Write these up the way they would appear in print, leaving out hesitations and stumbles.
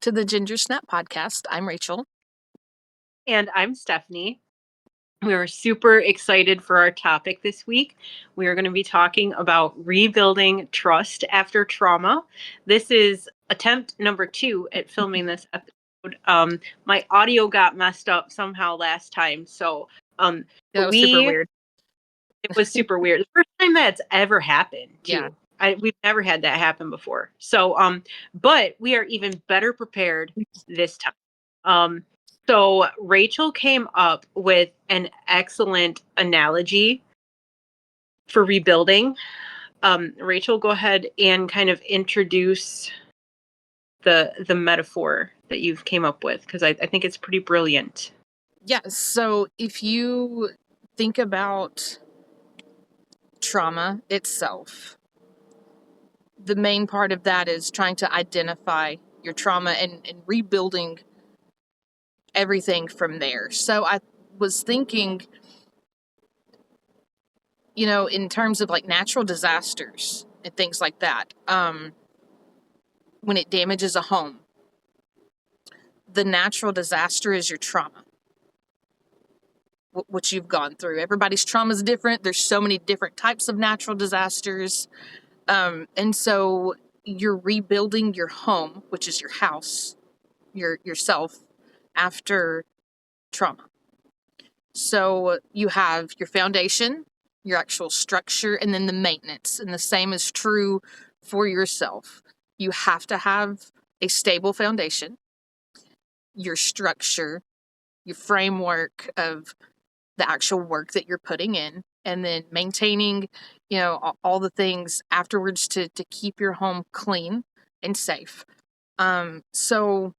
back to the Ginger Snap podcast. I'm Rachel. And I'm Stephanie. We are super excited for our topic this week. We are going to be talking about rebuilding trust after trauma. This is attempt number 2 at filming this episode. My audio got messed up somehow last time, so That was super weird. it was super weird. The first time that's ever happened, Yeah. too. We've never had that happen before. So, but we are even better prepared this time. So Rachel came up with an excellent analogy for rebuilding. Rachel, go ahead and kind of introduce the metaphor that you've came up with, because I think it's pretty brilliant. Yeah. So if you think about trauma itself, the main part of that is trying to identify your trauma and rebuilding everything from there. So I was thinking, in terms of like natural disasters and things like that, when it damages a home, the natural disaster is your trauma, what you've gone through. Everybody's trauma is different. There's so many different types of natural disasters. And so you're rebuilding your home, which is your house, yourself, after trauma. So you have your foundation, your actual structure, and then the maintenance. And the same is true for yourself. You have to have a stable foundation, your structure, your framework of the actual work that you're putting in, and then maintaining, all the things afterwards to keep your home clean and safe. So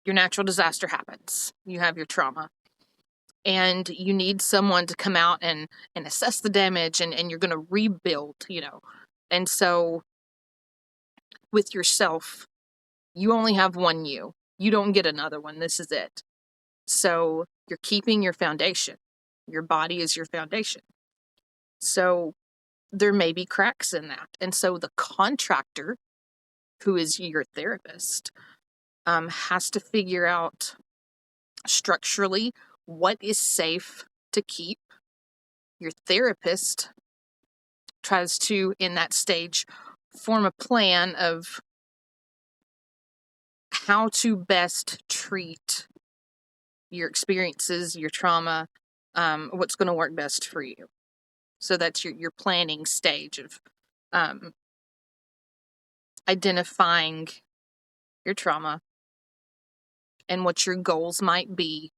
your natural disaster happens. You have your trauma. And you need someone to come out and assess the damage, and you're going to rebuild, And so with yourself, you only have one you. You don't get another one. This is it. So you're keeping your foundation. Your body is your foundation. So there may be cracks in that. And so the contractor, who is your therapist, has to figure out structurally what is safe to keep. Your therapist tries to, in that stage, form a plan of how to best treat your experiences, your trauma, what's going to work best for you. So that's your planning stage of identifying your trauma and what your goals might be.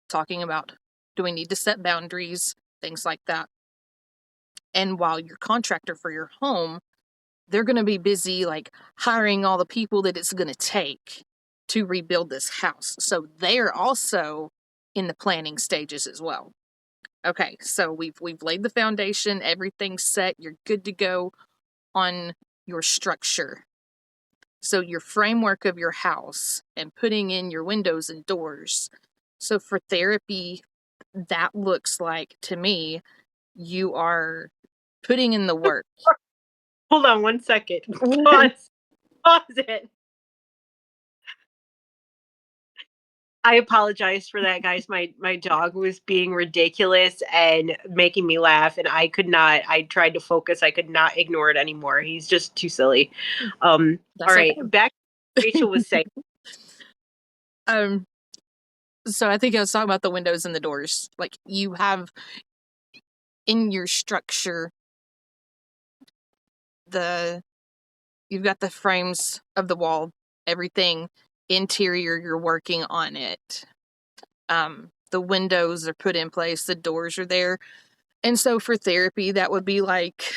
Talking about, do we need to set boundaries, things like that. And while your contractor for your home, they're going to be busy like hiring all the people that it's going to take to rebuild this house. So they're also in the planning stages as well. Okay, so we've laid the foundation, everything's set, you're good to go on your structure. So your framework of your house and putting in your windows and doors. So for therapy, that looks like, to me, you are putting in the work. Hold on 1 second. Pause it. I apologize for that, guys. My dog was being ridiculous and making me laugh, and I tried to focus. I could not ignore it anymore. He's just too silly. All right, okay. back to what Rachel was saying. So I think I was talking about the windows and the doors. Like, you have in your structure, you've got the frames of the wall, everything interior, you're working on it. The windows are put in place, the doors are there. And so for therapy, that would be like,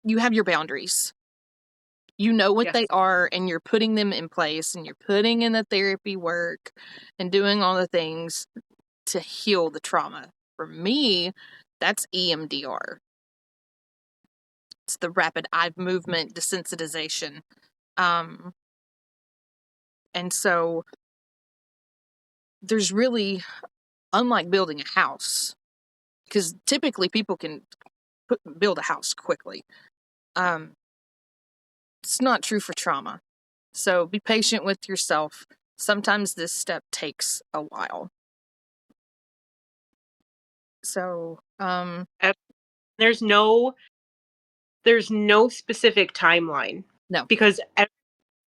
you have your boundaries. You know what they are, and you're putting them in place, and you're putting in the therapy work and doing all the things to heal the trauma. For me, that's EMDR. It's the rapid eye movement desensitization. And so there's really, unlike building a house, because typically people can build a house quickly. It's not true for trauma. So be patient with yourself. Sometimes this step takes a while. So, There's no specific timeline. No. Because every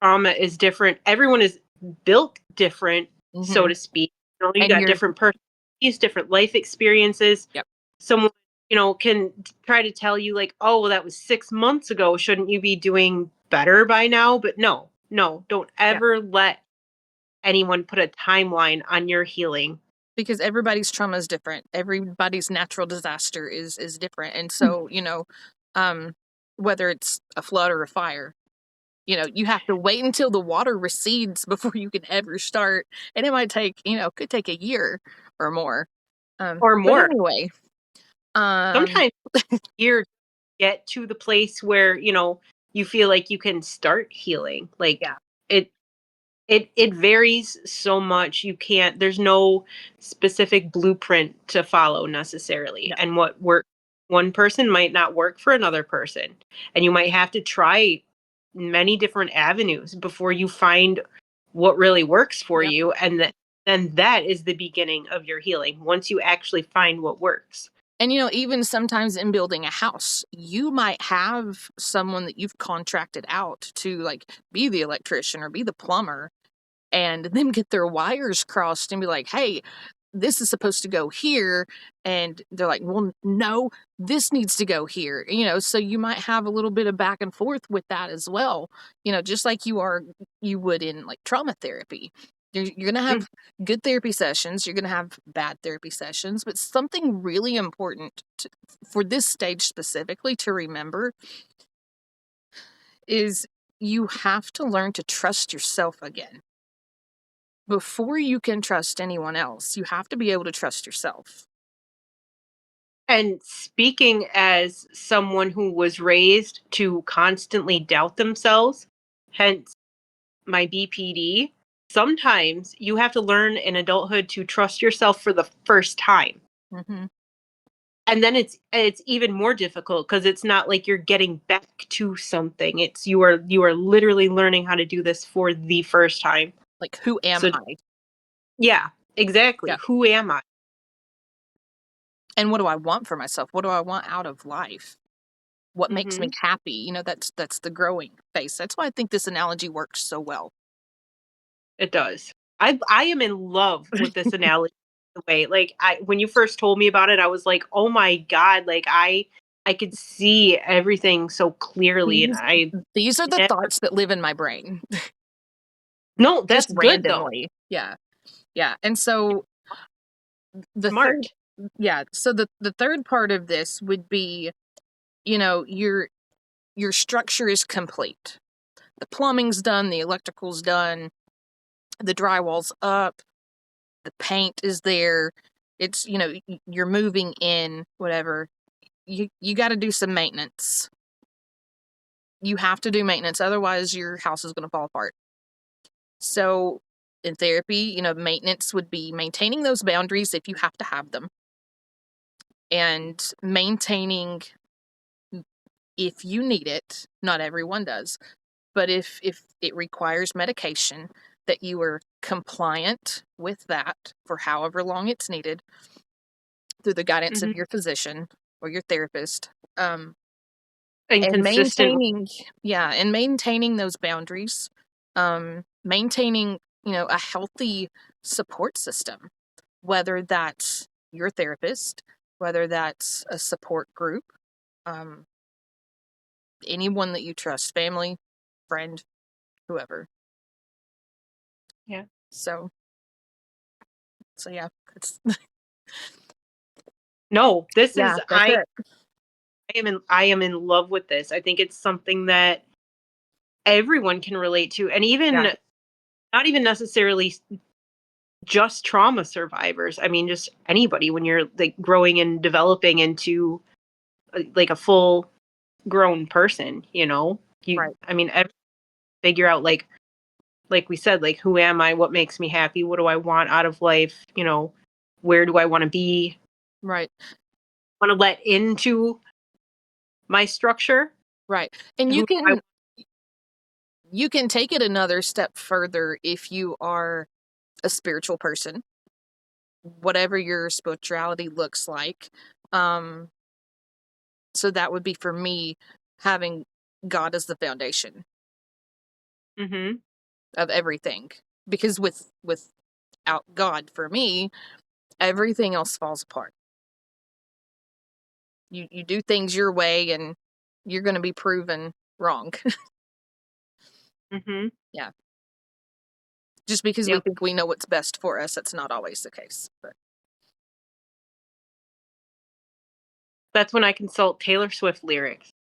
trauma is different. Everyone is built different, so Mhm. to speak. You know, you And got you're different personalities, different life experiences. Yep. Someone, you know, can try to tell you like, oh, well, that was 6 months ago. Shouldn't you be doing better by now? But no, don't ever let anyone put a timeline on your healing. because everybody's trauma is different. Everybody's natural disaster is different. And so, you know, whether it's a flood or a fire, you know, you have to wait until the water recedes before you can ever start. And it might take, you know, could take a year or more. Or But more. anyway, Sometimes years get to the place where, you know, you feel like you can start healing. Like yeah, it varies so much. You can't, there's no specific blueprint to follow necessarily. no, And what work one person might not work for another person. And you might have to try many different avenues before you find what really works for yep. you. And then that is the beginning of your healing once you actually find what works. And, you know, even sometimes in building a house, you might have someone that you've contracted out to like be the electrician or be the plumber and them get their wires crossed and be like, hey, this is supposed to go here. And they're like, well, no, this needs to go here. You know, so you might have a little bit of back and forth with that as well. You know, just like you would in like trauma therapy. You're going to have good therapy sessions. You're going to have bad therapy sessions. But something really important for this stage specifically to remember is you have to learn to trust yourself again. Before you can trust anyone else, you have to be able to trust yourself. And speaking as someone who was raised to constantly doubt themselves, hence my BPD, sometimes you have to learn in adulthood to trust yourself for the first time. Mm-hmm. And then it's even more difficult because it's not like you're getting back to something. It's you are literally learning how to do this for the first time. Like, who am So I? yeah, exactly. Yeah. Who am I? And what do I want for myself? What do I want out of life? What makes me Hmm. happy? You know, that's the growing phase. That's why I think this analogy works so well. It does. I am in love with this analogy. The way, like, I when you first told me about it, I was like, oh my god, like I could see everything so clearly, and These, I these are the never, thoughts that live in my brain. no, Just that's good though. randomly. Yeah. Yeah. And so the third Smart. so the third part of this would be, you know, your structure is complete. The plumbing's done, the electrical's done, the drywall's up, the paint is there. It's, you know, you're moving in, whatever. You got to do some maintenance. You have to do maintenance, otherwise your house is going to fall apart. So in therapy, you know, maintenance would be maintaining those boundaries if you have to have them, and maintaining if you need it. Not everyone does, but if it requires medication, that you are compliant with that for however long it's needed through the guidance Hmm. of your physician or your therapist. And And consistent. maintaining those boundaries, maintaining, you know, a healthy support system, whether that's your therapist, whether that's a support group, um, anyone that you trust, family, friend, whoever. Yeah. So yeah, it's No, this yeah, is that's it. I am in love with this. I think it's something that everyone can relate to, and Yeah, even not even necessarily just trauma survivors. I mean, just anybody when you're like growing and developing into like a full grown person, you know? You right, I mean, figure out like we said, like who am I? What makes me happy? What do I want out of life? You know, where do I want to be? right, Want to let into my structure? right. And Who do I You can take it another step further if you are a spiritual person, whatever your spirituality looks like. So that would be for me having God as the foundation Mm-hmm. of everything. Because without God, for me, everything else falls apart. You do things your way and you're going to be proven wrong. Mm-hmm. Yeah. Just because we Yep. think we know what's best for us, that's not always the case. But That's when I consult Taylor Swift lyrics.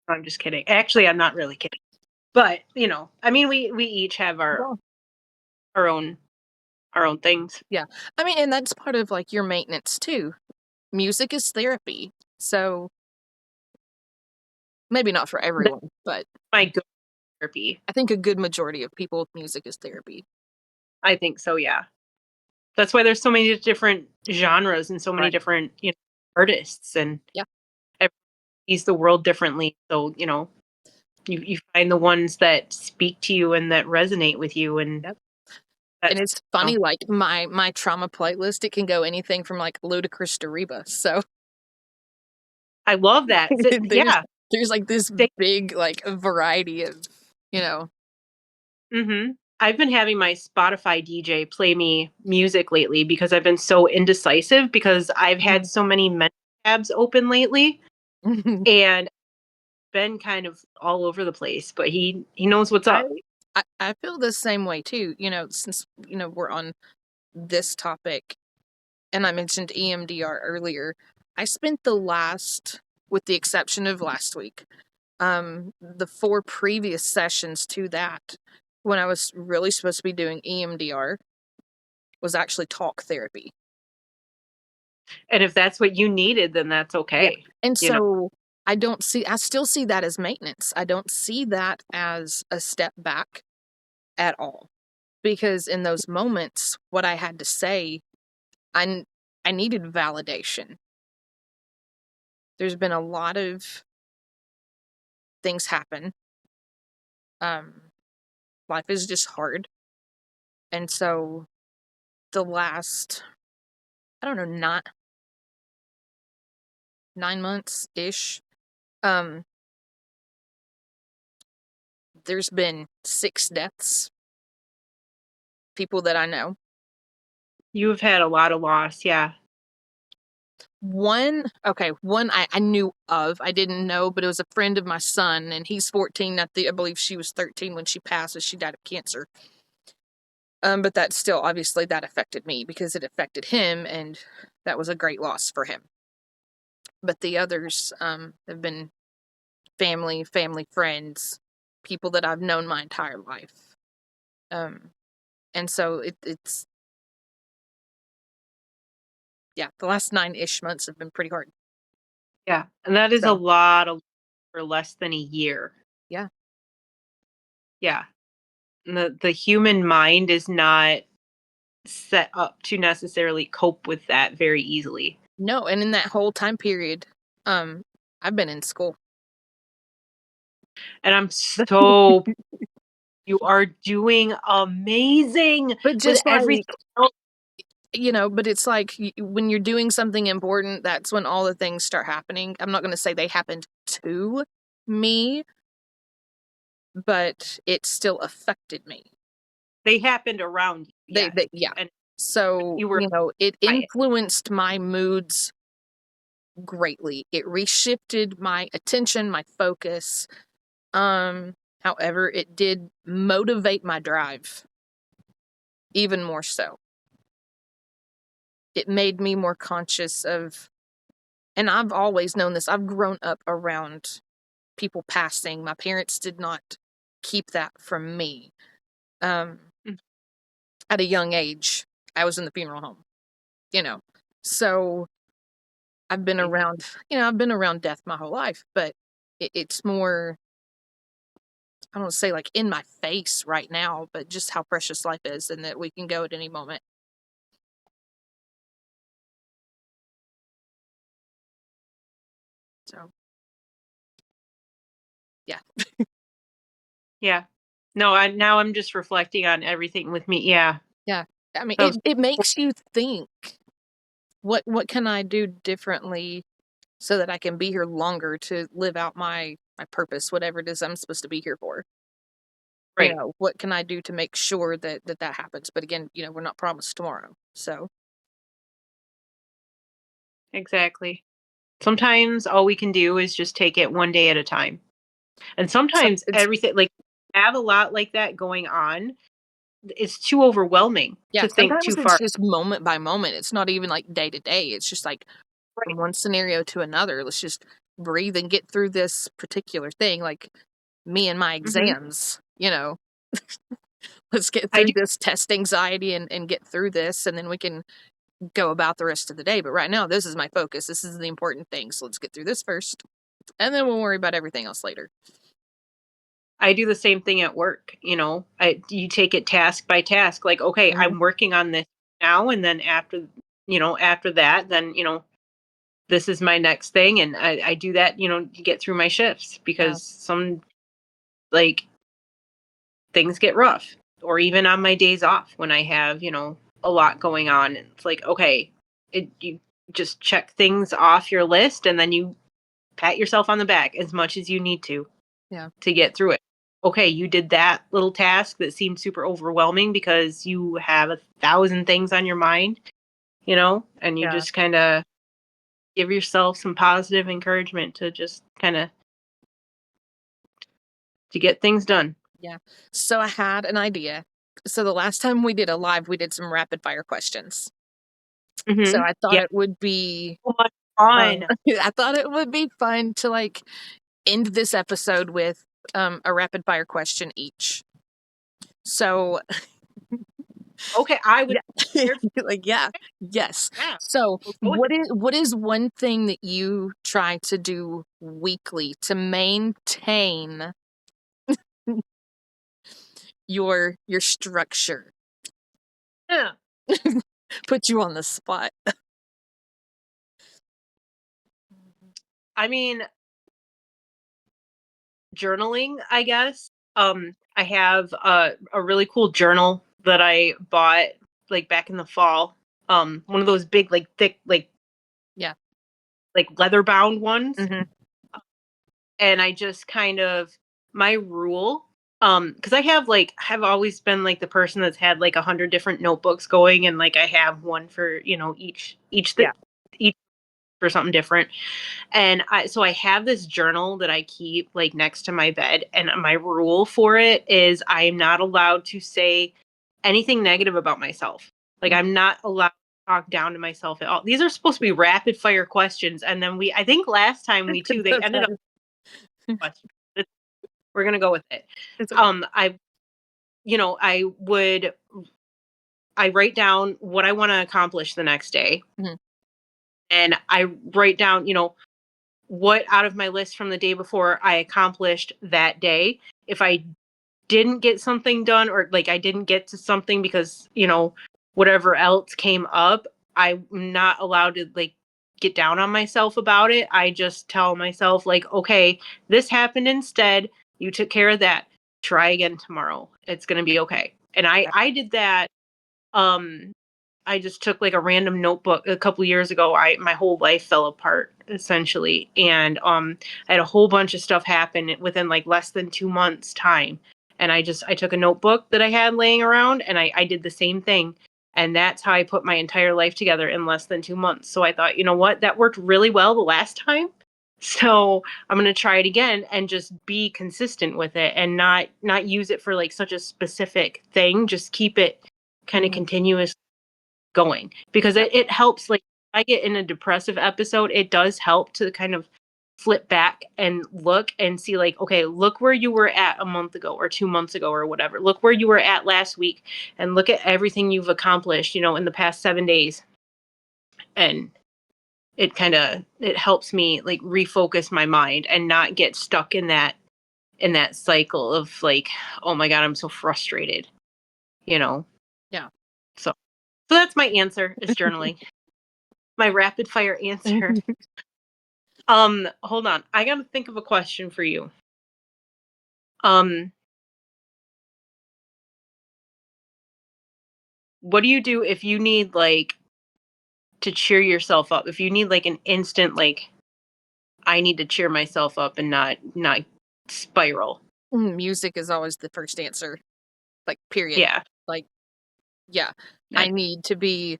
I'm just kidding. Actually, I'm not really kidding. But, I mean, we each have well, our own things. yeah. I mean, and that's part of like your maintenance too. Music is therapy. So maybe not for That's everyone, but my good therapy. I think a good majority of people with music is therapy. I think so, yeah. That's why there's so many different genres and so many Right. different, artists, and Yeah. everyone sees the world differently. So, you find the ones that speak to you and that resonate with you, and Yep. And that's it's funny, like my trauma playlist, it can go anything from like Ludacris to Reba. So I love that. So, there's yeah. there's like this big like variety of, you know. Mm-hmm. I've been having my Spotify DJ play me music lately because I've been so indecisive because I've had so many mental tabs open lately, and been kind of all over the place, but he knows what's I, up. I feel the same way too, since we're on this topic and I mentioned EMDR earlier. I spent the last, with the exception of last week, the 4 previous sessions to that, when I was really supposed to be doing EMDR, was actually talk therapy. And if that's what you needed, then that's Yeah. okay. And You know, so I still see that as maintenance. I don't see that as a step back at all. Because in those moments, what I had to say, I needed validation. There's been a lot of things happen. Life is just hard. And so the last, I don't know, not 9 months ish, um, there's been 6 deaths, people that I know. you've had a lot of loss. Yeah. One I knew of. I didn't know, but it was a friend of my son, and he's 14. I believe she was 13 when she passed. She died of cancer. But that still, obviously, that affected me because it affected him, and that was a great loss for him. But the others have been family friends, people that I've known my entire life. And so it's yeah, the last 9-ish months have been pretty hard. Yeah. And that is a So lot of for less than a year. yeah, Yeah. And the human mind is not set up to necessarily cope with that very easily. no, and in that whole time period, um, I've been in school. And I'm so you are doing amazing But with just everything like, else. but it's like when you're doing something important, that's when all the things start happening. I'm not going to say they happened to me, but it still affected me. They happened around you. Yes. Yeah. And So, you were it by it. influenced my moods greatly. It reshifted my attention, my focus. However, it did motivate my drive even more so. It made me more conscious of, and I've always known this. I've grown up around people passing. My parents did not keep that from me. Um, Mm. at a young age, I was in the funeral home, So I've been around, I've been around death my whole life, but it's more, I don't say like in my face right now, but just how precious life is and that we can go at any moment. So, yeah. Yeah. No, now I'm just reflecting on everything with me. Yeah. Yeah. I mean, That was, it makes you think, what can I do differently so that I can be here longer to live out my purpose, whatever it is I'm supposed to be here for. right. What can I do to make sure that happens? But again, we're not promised tomorrow. So Exactly. Sometimes all we can do is just take it one day at a time. And some sometimes it's everything, like, have a lot like that going on, it's too overwhelming yeah, to think sometimes too it's far. just moment by moment. It's not even like day to day. It's just like from Right. one scenario to another. Let's just breathe and get through this particular thing. Like me and my Hmm. exams. Let's get I through do. this test anxiety and get through this, and then we can go about the rest of the day. But right now, this is my focus. This is the important thing. So let's get through this first, and then we'll worry about everything else later. I do the same thing at work. You take it task by task. Like, okay, Mhm. I'm working on this now, and then after that, then this is my next thing, and I do that. To get through my shifts Yeah. because some like things get rough, or even on my days off when I have a lot going on. And it's like, okay, you just check things off your list, and then you pat yourself on the back as much as you need Yeah. to get through it. Okay, you did that little task that seemed super overwhelming because you have 1,000 things on your mind, and you Yeah. just kind of give yourself some positive encouragement to just kind of to get things done. Yeah. So I had an idea. So the last time we did a live, we did some rapid fire questions. So Hmm. I thought Yeah, it would be so much uh, fun. I thought it would be fun to like end this episode with a rapid fire question each. So Okay, I was yeah. prepared. Like yeah. Yes. Yeah, So we'll go with it. what is one thing that you try to do weekly to maintain your structure? Yeah. Put you on the spot. I mean, journaling, I guess. I have a really cool journal that I bought like back in the fall. One of those big, like thick, Yeah. like leather bound ones. Hmm. And I just kind of my rule, because have always been like the person that's had like 100 different notebooks going, and like I have one for Yeah. each for something different. And I have this journal that I keep like next to my bed, and my rule for it is I am not allowed to say anything negative about myself. Like, I'm not allowed to talk down to myself at all. These are supposed to be rapid fire questions, and then I think last time they ended up questions. We're gonna go with it. It's okay. I I would I write down what I want to accomplish the next day, Mhm. and I write down what out of my list from the day before I accomplished that day. If I didn't get something done, or like I didn't get to something because, whatever else came up, I'm not allowed to like get down on myself about it. I just tell myself like, okay, this happened instead. You took care of that. Try again tomorrow. It's going to be okay. And I did that. um I just took like a random notebook a couple years ago. My whole life fell apart essentially, and I had a whole bunch of stuff happen within like less than 2 months time. And I took a notebook that I had laying around, and I did the same thing, and that's how I put my entire life together in less than 2 months. So I thought, you know what, that worked really well the last time. So I'm gonna try it again and just be consistent with it, and not use it for like such a specific thing. Just keep it kind of Mhm. continuous going, because Yeah. it helps. Like, if I get in a depressive episode, it does help to kind of flip back and look and see like, okay, look where you were at a month ago or 2 months ago or whatever. Look where you were at last week, and look at everything you've accomplished, in the past 7 days. And it helps me like refocus my mind and not get stuck in that cycle of like, oh my God, I'm so frustrated, you know? Yeah. So, so that's my answer, is journaling. My rapid fire answer. Hold on. I gotta think of a question for you. Um, what do you do if you need like to cheer yourself up? If you need like an instant like I need to cheer myself up and not spiral. Music is always the first answer. Like, period. Yeah. Like, yeah. I That, need to be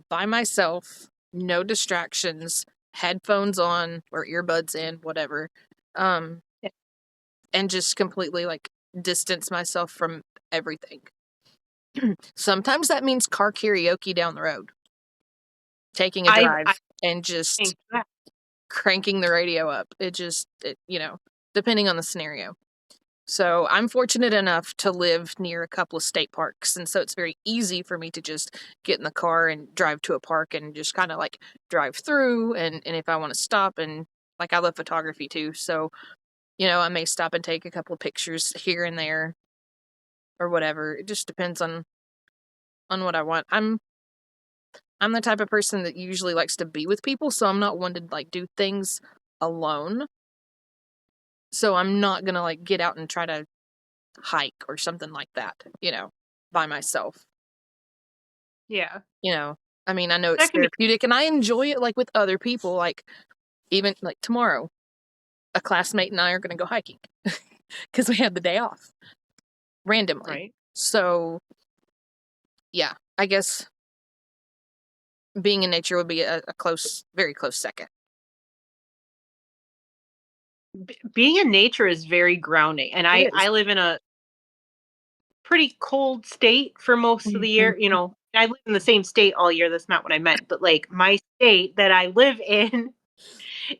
by myself, no distractions, headphones on or earbuds in, whatever. Um, yeah. and just completely like distance myself from everything. Sometimes that means car karaoke down the road, taking a I drive and just think that. cranking the radio up. Depending on the scenario. So I'm fortunate enough to live near a couple of state parks. And so it's very easy for me to just get in the car and drive to a park and just kind of like drive through. And if I want to stop, and like I love photography too. So, I may stop and take a couple of pictures here and there or whatever. It just depends on what I want. I'm the type of person that usually likes to be with people, so I'm not one to like do things alone. So I'm not gonna like get out and try to hike or something like that, by myself. Yeah. I mean, I know it's That can be therapeutic and I enjoy it like with other people. Like, even like tomorrow, a classmate and I are gonna go hiking because we had the day off randomly. right. So yeah, I guess being in nature would be a very close second. Being in nature is very grounding, and It is. I live in a pretty cold state for most of the year. You Mhm. know, I live in the same state all year. That's not what I meant, but like my state that I live in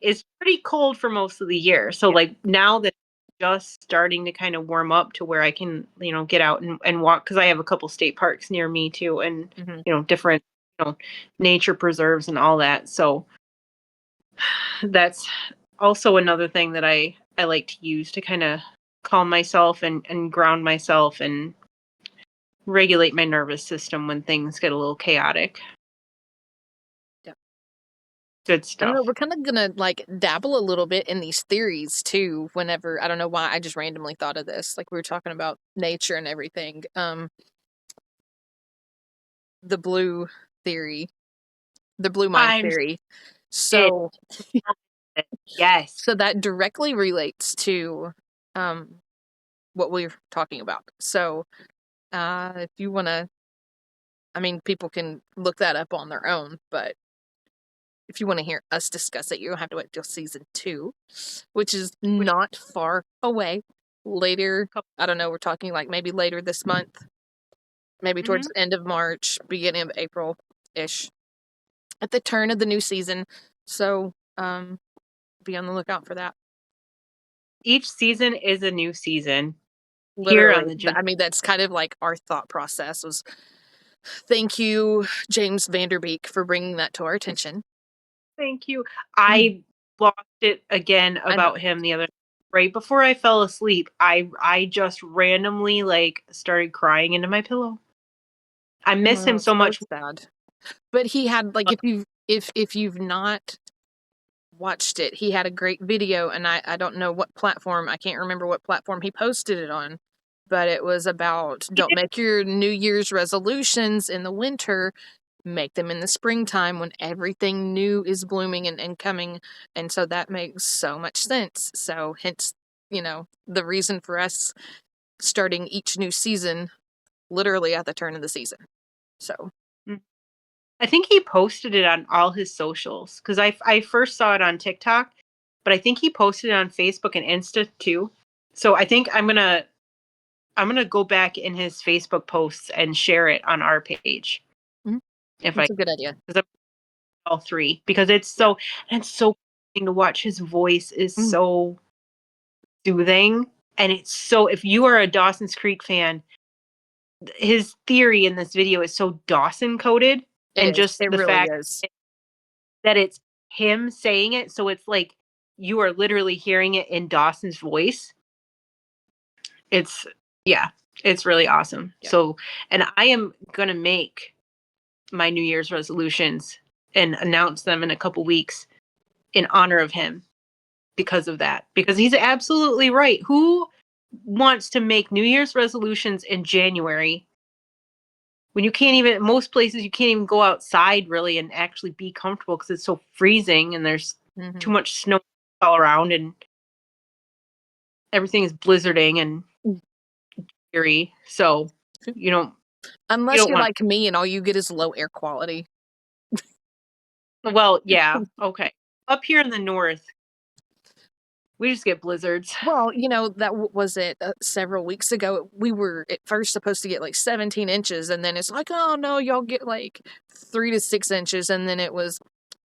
is pretty cold for most of the year. So Yeah. like now that it's just starting to kind of warm up to where I can, get out and walk because I have a couple state parks near me too, and Hmm. different, nature preserves and all that. So that's also another thing that I like to use to kind of calm myself and ground myself and regulate my nervous system when things get a little chaotic. Yeah. Good I don't know. stuff. We're kind of gonna like dabble a little bit in these theories too. Whenever I don't know why I just randomly thought of this. Like we were talking about nature and everything. The blue theory, the blue mind I'm theory. it. So, Yes. so that directly relates to um what we're talking about. So, if you want to, I mean, people can look that up on their own, but if you want to hear us discuss it, you don't have to wait till season 2, which is Which not far away. Later, couple. I don't know, we're talking like maybe later this month, maybe towards Mhm. the end of March, beginning of April ish, at the turn of the new season. So, be on the lookout for that. Each season is a new season here on Literally. the Gen. I mean, that's kind of like our thought process was thank you, James Vanderbeek, for bringing that to our attention. Thank you. I lost it again I know. about him the other right before I fell asleep. I just randomly like started crying into my pillow. I miss him Oh, so so much. sad. But he had like if you've not watched it, he had a great video, and I don't know what platform, I can't remember what platform he posted it on, but it was about don't make your New Year's resolutions in the winter, make them in the springtime when everything new is blooming and coming. And so that makes so much sense. So hence, the reason for us starting each new season literally at the turn of the season. So I think he posted it on all his socials because I first saw it on TikTok, but I think he posted it on Facebook and Insta too. So I think I'm gonna go back in his Facebook posts and share it on our page mhm, if I that's a good idea. because all three because it's Yeah. so and it's so to watch. His voice is Mm, so soothing, and it's so if you are a Dawson's Creek fan, his theory in this video is so Dawson coded, it and is. just It the really fact is. that it's him saying it, so it's like you are literally hearing it in Dawson's voice. It's yeah, it's really awesome. Yeah. So, and I am gonna make my New Year's resolutions and announce them in a couple weeks in honor of him because of that. Because he's absolutely right. Who wants to make New Year's resolutions in January when you can't even, most places you can't even go outside really and actually be comfortable because it's so freezing and there's too much snow all around and everything is blizzarding and eerie. So you don't Unless you're want. like me and all you get is low air quality. Well, yeah, okay. Up here in the north, we just get blizzards. Well, that was it several weeks ago. We were at first supposed to get like 17 inches, and then it's like, oh no, y'all get like 3 to 6 inches, and then it was,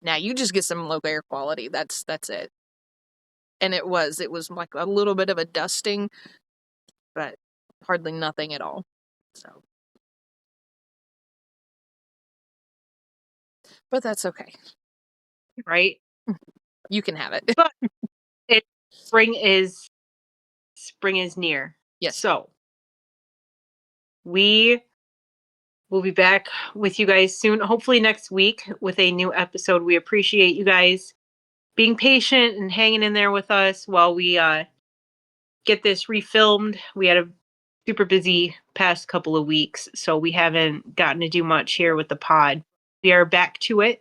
now you just get some low air quality. That's it. And it was like a little bit of a dusting, but hardly nothing at all. So, but that's okay. Right? You can have it. But spring is near. Yes. So we will be back with you guys soon, hopefully next week with a new episode. We appreciate you guys being patient and hanging in there with us while we get this refilmed. We had a super busy past couple of weeks, so we haven't gotten to do much here with the pod. We are back to it.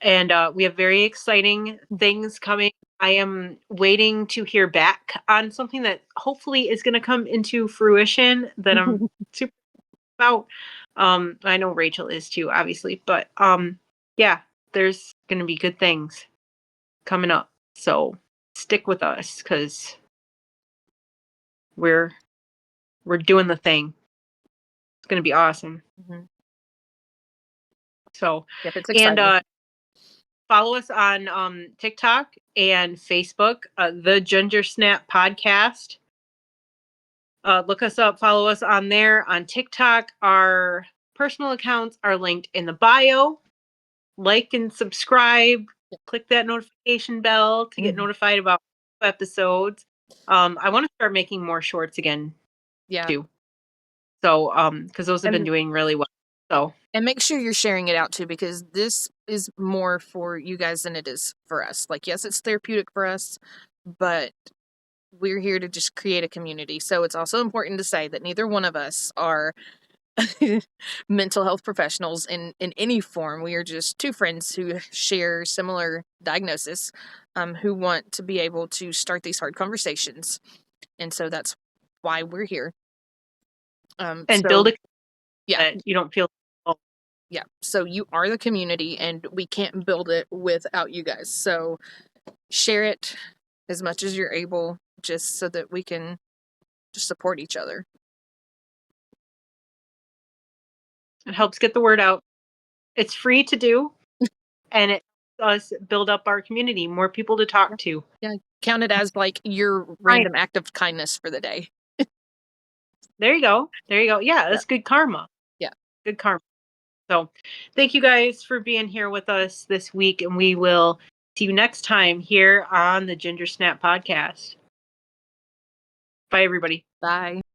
And we have very exciting things coming. I am waiting to hear back on something that hopefully is going to come into fruition that I'm super about. I know Rachel is too, obviously, but yeah, there's going to be good things coming up. So stick with us because we're doing the thing. It's going to be awesome. So, yep, it's exciting. And follow us on TikTok and Facebook, the Ginger Snap Podcast. Look us up, follow us on there. On TikTok, our personal accounts are linked in the bio. Like and subscribe. Click that notification bell to get notified about episodes. I want to start making more shorts again, too. So, because those have been doing really well. So, and make sure you're sharing it out too, because this is more for you guys than it is for us. Like, yes, it's therapeutic for us, but we're here to just create a community. So it's also important to say that neither one of us are mental health professionals in any form. We are just two friends who share similar diagnosis, who want to be able to start these hard conversations. And so that's why we're here. And build a that you don't feel. Yeah. So you are the community, and we can't build it without you guys. So share it as much as you're able, just so that we can just support each other. It helps get the word out. It's free to do, and it helps us build up our community, more people to talk to. Yeah, count it as like your random act of kindness for the day. There you go. Yeah, that's good karma. Yeah. Good karma. So thank you guys for being here with us this week, and we will see you next time here on the Ginger Snap Podcast. Bye, everybody. Bye.